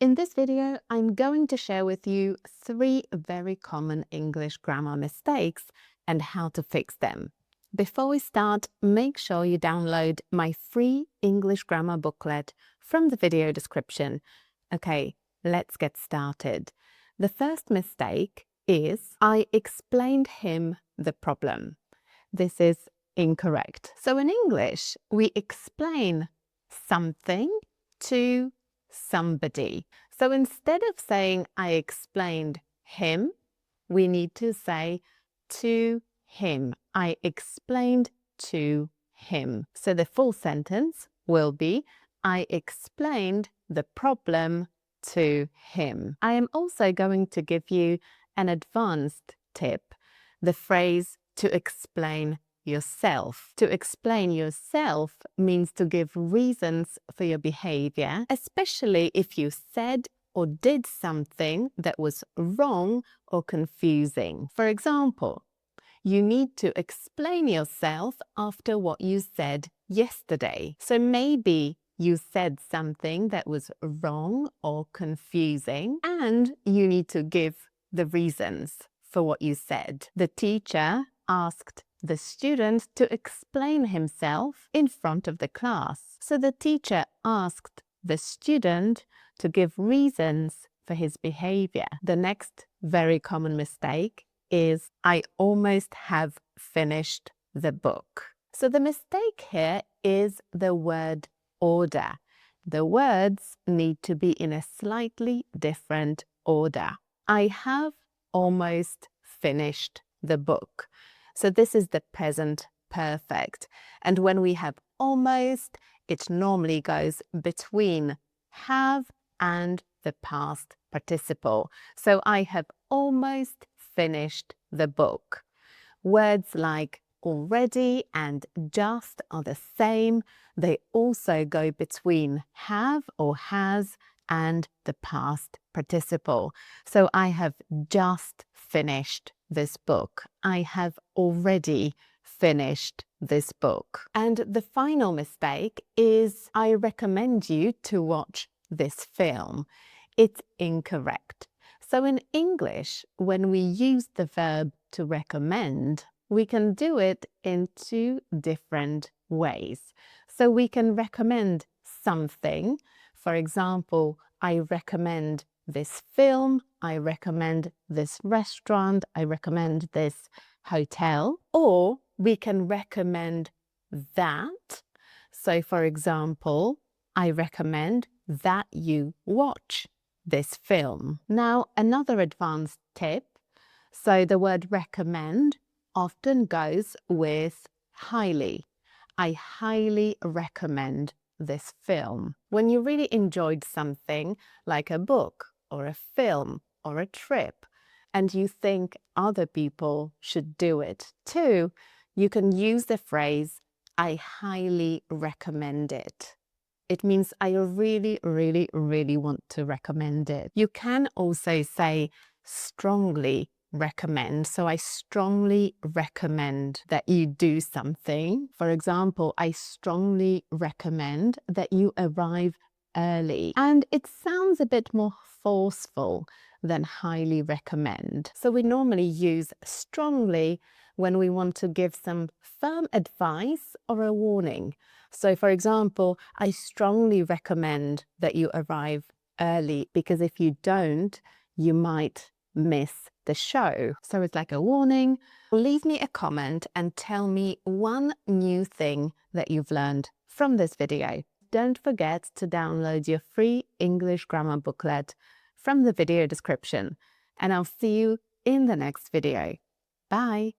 In this video, I'm going to share with you 3 very common English grammar mistakes and how to fix them. Before we start, make sure you download my free English grammar booklet from the video description. Okay, let's get started. The first mistake is I explained him the problem. This is incorrect. So in English, we explain something to somebody. So instead of saying I explained him, we need to say to him. I explained to him. So the full sentence will be I explained the problem to him. I am also going to give you an advanced tip, the phrase to explain yourself. To explain yourself means to give reasons for your behavior, especially if you said or did something that was wrong or confusing. For example, you need to explain yourself after what you said yesterday. So maybe you said something that was wrong or confusing, and you need to give the reasons for what you said. The teacher asked the student to explain himself in front of the class. So the teacher asked the student to give reasons for his behavior. The next very common mistake is I almost have finished the book. So the mistake here is the word order. The words need to be in a slightly different order. I have almost finished the book. So this is the present perfect. And when we have almost, it normally goes between have and the past participle. So I have almost finished the book. Words like already and just are the same. They also go between have or has and the past participle. So I have just finished this book. I have already finished this book. And the final mistake is I recommend you to watch this film. It's incorrect. So in English, when we use the verb to recommend, we can do it in 2 different ways. So we can recommend something. For example, I recommend this film, I recommend this restaurant, I recommend this hotel, or we can recommend that. So for example, I recommend that you watch this film. Now, another advanced tip. So the word recommend often goes with highly. I highly recommend this film. When you really enjoyed something like a book or a film or a trip, and you think other people should do it too, you can use the phrase, I highly recommend it. It means I really, really, really want to recommend it. You can also say strongly recommend. So I strongly recommend that you do something. For example, I strongly recommend that you arrive early. And it sounds a bit more forceful than highly recommend. So we normally use strongly when we want to give some firm advice or a warning. So for example, I strongly recommend that you arrive early because if you don't, you might miss the show. So it's like a warning. Leave me a comment and tell me one new thing that you've learned from this video. Don't forget to download your free English grammar booklet from the video description. And I'll see you in the next video. Bye.